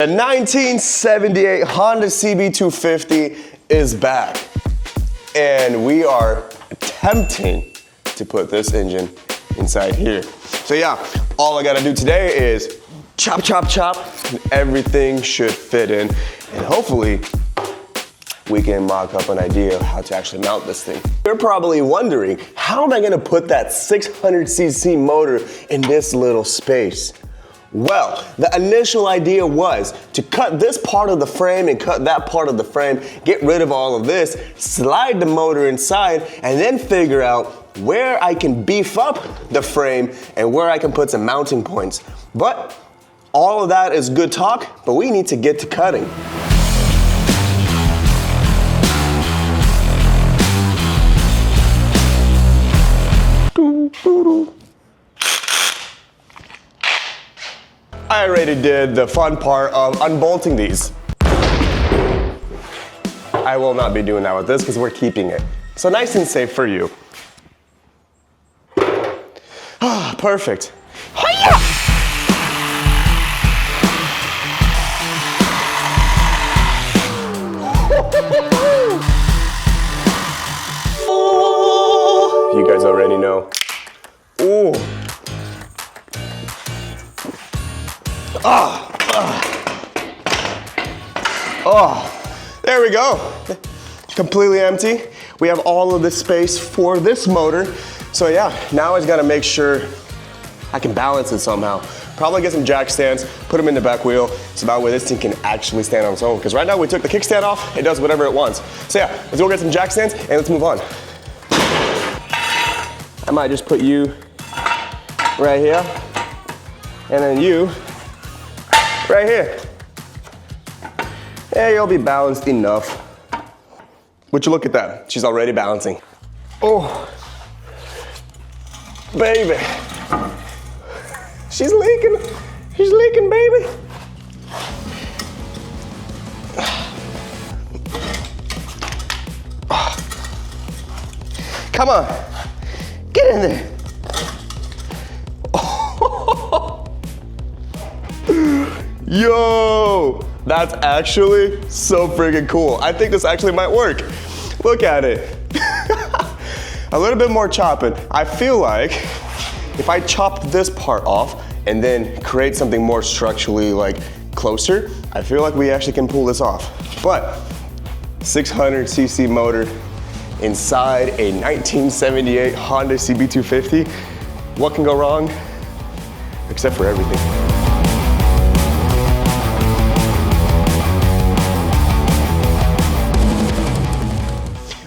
The 1978 Honda CB250 is back, and we are attempting to put this engine inside here. So yeah, all I gotta do today is chop, chop, chop, and everything should fit in, and hopefully we can mock up an idea of how to actually mount this thing. You're probably wondering, how am I gonna put that 600cc motor in this little space? Well, the initial idea was to cut this part of the frame and cut that part of the frame, get rid of all of this, slide the motor inside, and then figure out where I can beef up the frame and where I can put some mounting points. But all of that is good talk, but we need to get to cutting. I already did the fun part of unbolting these. I will not be doing that with this because we're keeping it. So nice and safe for you. Ah, perfect. Hi-ya! You guys already know. Ooh. Oh, there we go. Completely empty. We have all of this space for this motor. So yeah, now I just gotta make sure I can balance it somehow. Probably get some jack stands, put them in the back wheel, so that way this thing can actually stand on its own. Because right now we took the kickstand off, it does whatever it wants. So yeah, let's go get some jack stands and let's move on. I might just put you right here, and then you right here. Yeah, you'll be balanced enough. Would you look at that? She's already balancing. Oh, baby. She's leaking. She's leaking, baby. Come on, get in there. Yo, that's actually so freaking cool. I think this actually might work. Look at it. A little bit more chopping. I feel like if I chop this part off and then create something more structurally like closer, I feel like we actually can pull this off. But 600cc motor inside a 1978 Honda CB250, what can go wrong? Except for everything.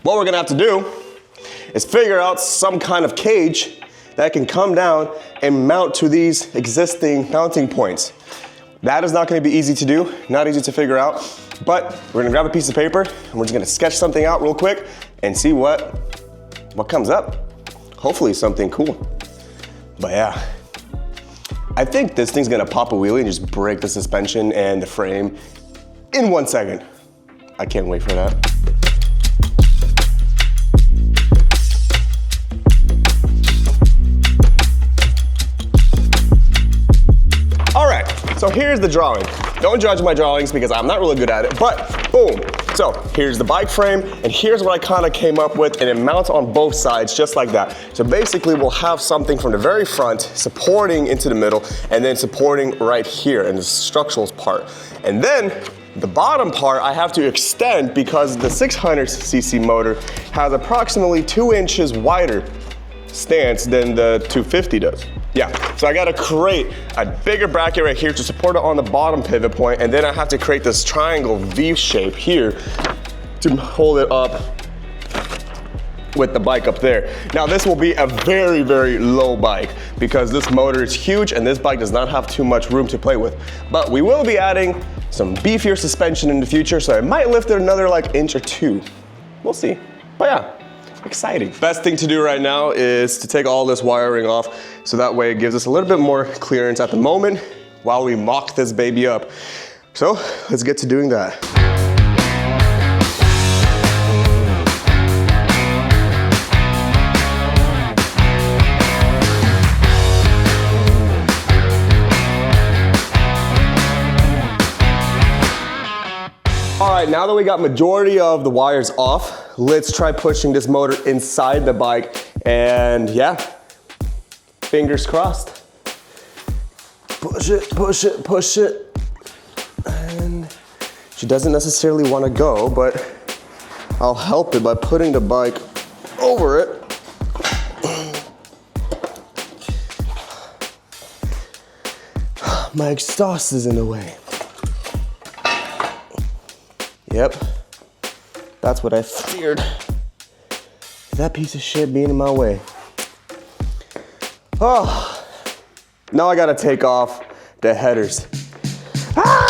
What we're gonna have to do is figure out some kind of cage that can come down and mount to these existing mounting points. That is not gonna be easy to do, not easy to figure out, but we're gonna grab a piece of paper and we're just gonna sketch something out real quick and see what comes up. Hopefully something cool. But yeah, I think this thing's gonna pop a wheelie and just break the suspension and the frame in 1 second. I can't wait for that. So here's the drawing. Don't judge my drawings because I'm not really good at it, but boom. So here's the bike frame, and here's what I kind of came up with, and it mounts on both sides just like that. So basically we'll have something from the very front supporting into the middle and then supporting right here in the structural part. And then the bottom part I have to extend because the 600cc motor has approximately 2 inches wider stance than the 250 does. Yeah, so I gotta create a bigger bracket right here to support it on the bottom pivot point, and then I have to create this triangle V shape here to hold it up with the bike up there. Now this will be a very, very low bike because this motor is huge and this bike does not have too much room to play with. But we will be adding some beefier suspension in the future, so I might lift it another like inch or two. We'll see, but yeah. Exciting. Best thing to do right now is to take all this wiring off so that way it gives us a little bit more clearance at the moment while we mock this baby up. So let's get to doing that. All right, now that we got majority of the wires off, let's try pushing this motor inside the bike. And yeah, fingers crossed. Push it, push it, push it. And she doesn't necessarily want to go, but I'll help it by putting the bike over it. My exhaust is in the way. Yep, that's what I feared. That piece of shit being in my way. Oh, now I gotta take off the headers. Ah!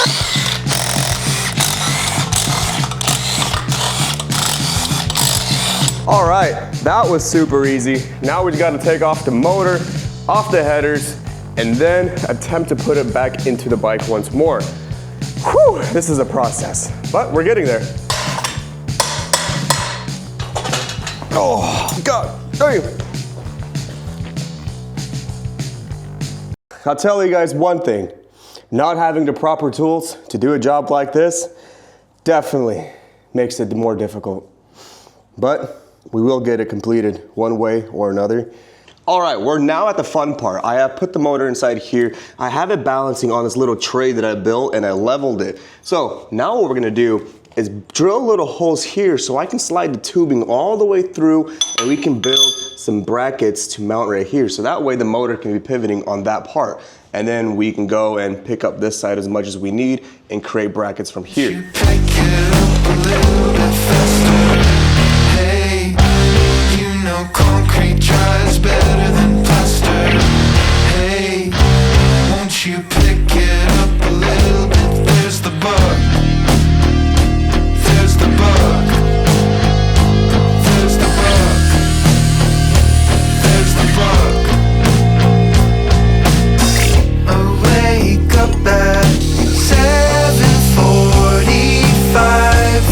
All right, that was super easy. Now we gotta take off the motor, off the headers, and then attempt to put it back into the bike once more. Whew, this is a process, but we're getting there. Oh, God, hey. I'll tell you guys one thing, not having the proper tools to do a job like this definitely makes it more difficult, but we will get it completed one way or another. All right, we're now at the fun part. I have put the motor inside here. I have it balancing on this little tray that I built and I leveled it. So now what we're gonna do is drill little holes here so I can slide the tubing all the way through and we can build some brackets to mount right here. So that way the motor can be pivoting on that part. And then we can go and pick up this side as much as we need and create brackets from here. Concrete dries better than plaster. Hey, won't you pick it up a little bit? There's the bug. There's the bug. There's the bug. There's the bug. I wake up at 7:45.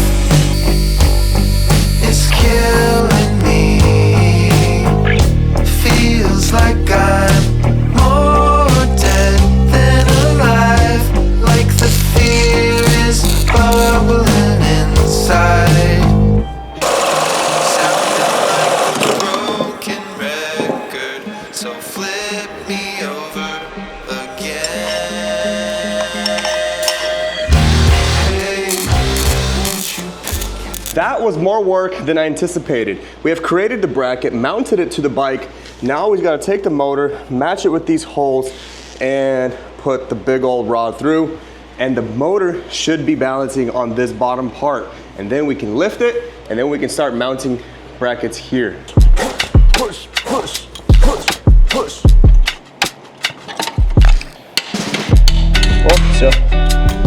It's killing me. Feels like I'm more dead than alive, like the fear is bubbling inside. Sounding like a broken record, so flip me over again. Hey, won't you? That was more work than I anticipated. We have created the bracket, mounted it to the bike. Now we gotta take the motor, match it with these holes, and put the big old rod through. And the motor should be balancing on this bottom part. And then we can lift it, and then we can start mounting brackets here. Push, push, push, push. Oh, so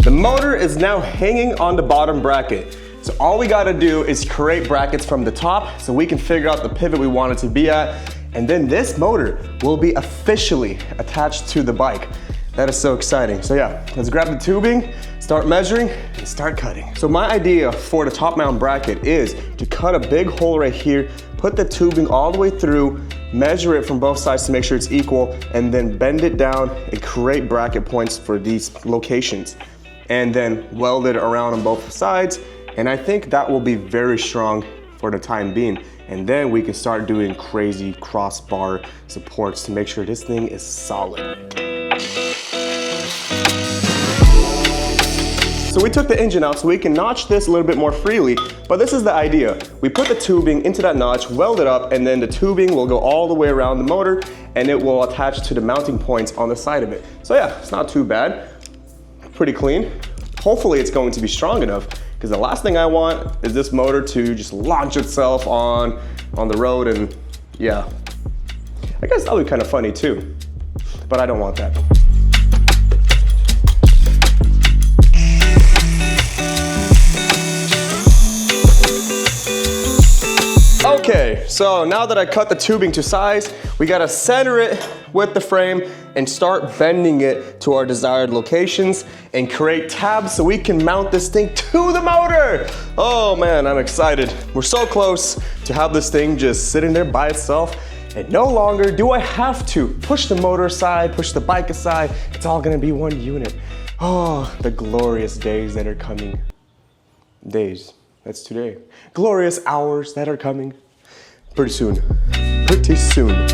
the motor is now hanging on the bottom bracket. So all we gotta do is create brackets from the top so we can figure out the pivot we want it to be at. And then this motor will be officially attached to the bike. That is so exciting. So yeah, let's grab the tubing, start measuring, and start cutting. So my idea for the top mount bracket is to cut a big hole right here, put the tubing all the way through, measure it from both sides to make sure it's equal, and then bend it down and create bracket points for these locations. And then weld it around on both sides. And I think that will be very strong for the time being. And then we can start doing crazy crossbar supports to make sure this thing is solid. So we took the engine out so we can notch this a little bit more freely, but this is the idea. We put the tubing into that notch, weld it up, and then the tubing will go all the way around the motor and it will attach to the mounting points on the side of it. So yeah, it's not too bad. Pretty clean. Hopefully it's going to be strong enough, because the last thing I want is this motor to just launch itself on the road, and yeah. I guess that would be kind of funny too, but I don't want that. Okay, so now that I cut the tubing to size, we gotta center it with the frame and start bending it to our desired locations and create tabs so we can mount this thing to the motor. Oh man, I'm excited. We're so close to have this thing just sitting there by itself, and no longer do I have to push the motor aside, push the bike aside. It's all gonna be one unit. Oh, the glorious days that are coming. days. That's today. Glorious hours that are coming pretty soon. Pretty soon.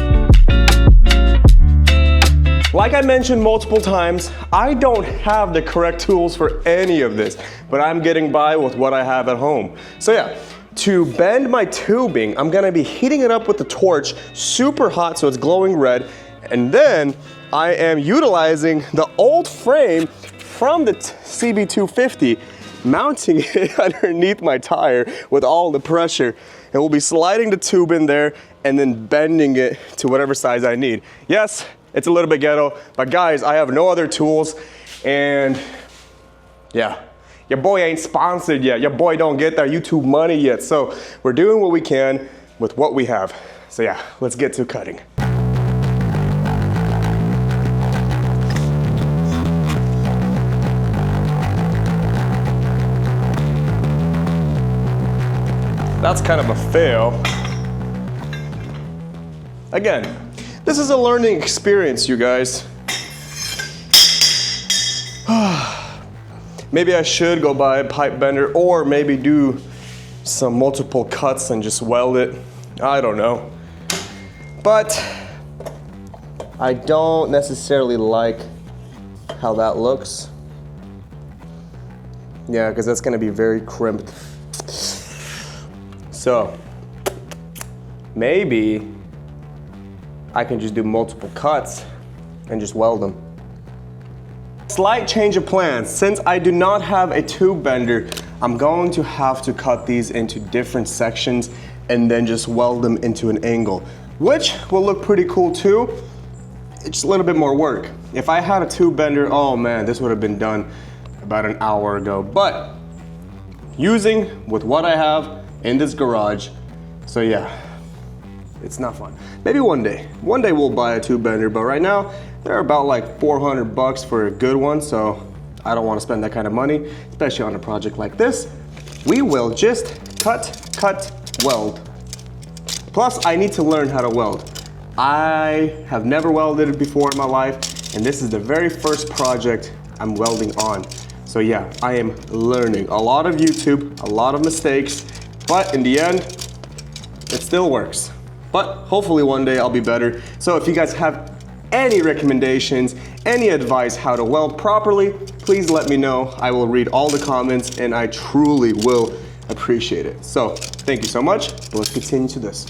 Like I mentioned multiple times, I don't have the correct tools for any of this, but I'm getting by with what I have at home. So yeah, to bend my tubing, I'm gonna be heating it up with the torch, super hot so it's glowing red, and then I am utilizing the old frame from the CB250, mounting it underneath my tire with all the pressure, and we'll be sliding the tube in there and then bending it to whatever size I need. Yes, it's a little bit ghetto, but guys, I have no other tools, and yeah, your boy ain't sponsored yet. Your boy don't get that YouTube money yet, so we're doing what we can with what we have. So yeah, let's get to cutting. That's kind of a fail. Again, this is a learning experience, you guys. Maybe I should go buy a pipe bender or maybe do some multiple cuts and just weld it. I don't know. But I don't necessarily like how that looks. Yeah, because that's gonna be very crimped. So maybe I can just do multiple cuts and just weld them. Slight change of plans. Since I do not have a tube bender, I'm going to have to cut these into different sections and then just weld them into an angle, which will look pretty cool too. It's just a little bit more work. If I had a tube bender, oh man, this would have been done about an hour ago. But using with what I have in this garage, so yeah, it's not fun. Maybe one day we'll buy a tube bender, but right now they're about like 400 bucks for a good one, so I don't want to spend that kind of money, especially on a project like this. We will just cut, weld. Plus, I need to learn how to weld. I have never welded before in my life, and this is the very first project I'm welding on. So yeah, I am learning. A lot of YouTube, a lot of mistakes, but in the end, it still works. But hopefully one day I'll be better. So if you guys have any recommendations, any advice how to weld properly, please let me know. I will read all the comments and I truly will appreciate it. So thank you so much, but let's continue to this.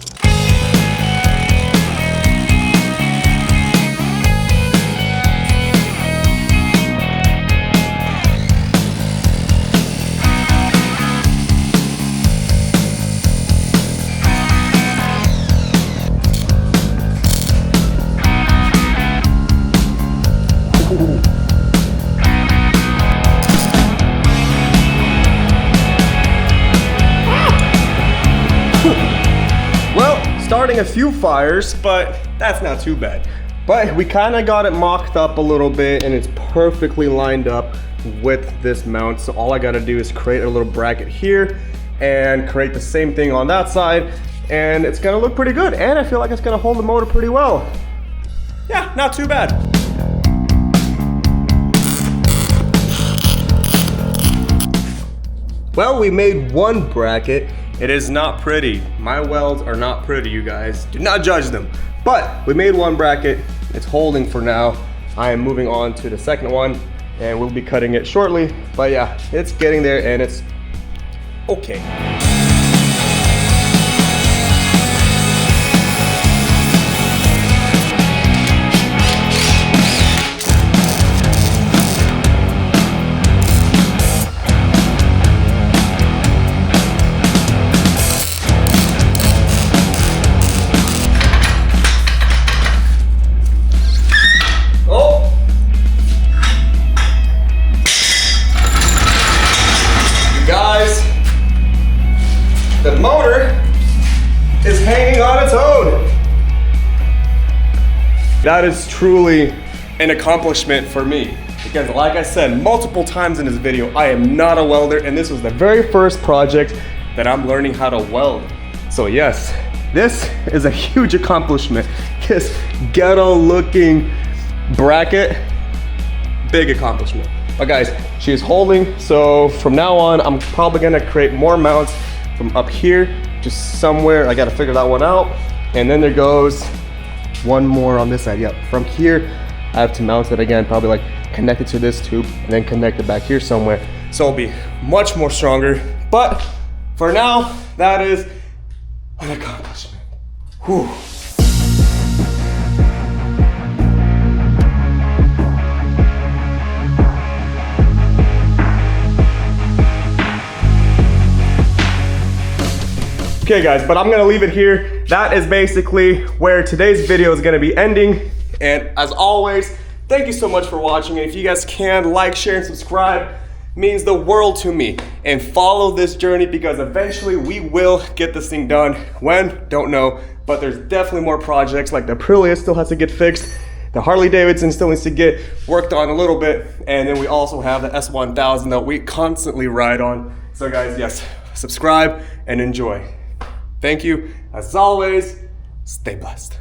Starting a few fires, but that's not too bad. But we kind of got it mocked up a little bit and it's perfectly lined up with this mount. So all I got to do is create a little bracket here and create the same thing on that side, and it's gonna look pretty good. And I feel like it's gonna hold the motor pretty well. Yeah, not too bad. Well, we made one bracket. It is not pretty. My welds are not pretty, you guys. Do not judge them. But we made one bracket. It's holding for now. I am moving on to the second one and we'll be cutting it shortly. But yeah, it's getting there and it's okay. The motor is hanging on its own. That is truly an accomplishment for me because like I said multiple times in this video, I am not a welder and this was the very first project that I'm learning how to weld. So yes, this is a huge accomplishment. This ghetto looking bracket, big accomplishment. But guys, she is holding, so from now on, I'm probably gonna create more mounts from up here, just somewhere. I gotta figure that one out. And then there goes one more on this side. Yep, from here, I have to mount it again, probably like connect it to this tube and then connect it back here somewhere. So it'll be much more stronger. But for now, that is an accomplishment. Whew. Okay guys, but I'm gonna leave it here. That is basically where today's video is gonna be ending. And as always, thank you so much for watching. And if you guys can, like, share, and subscribe, means the world to me. And follow this journey because eventually we will get this thing done. When? Don't know. But there's definitely more projects, like the Aprilia still has to get fixed. The Harley Davidson still needs to get worked on a little bit. And then we also have the S1000 that we constantly ride on. So guys, yes, subscribe and enjoy. Thank you. As always, stay blessed.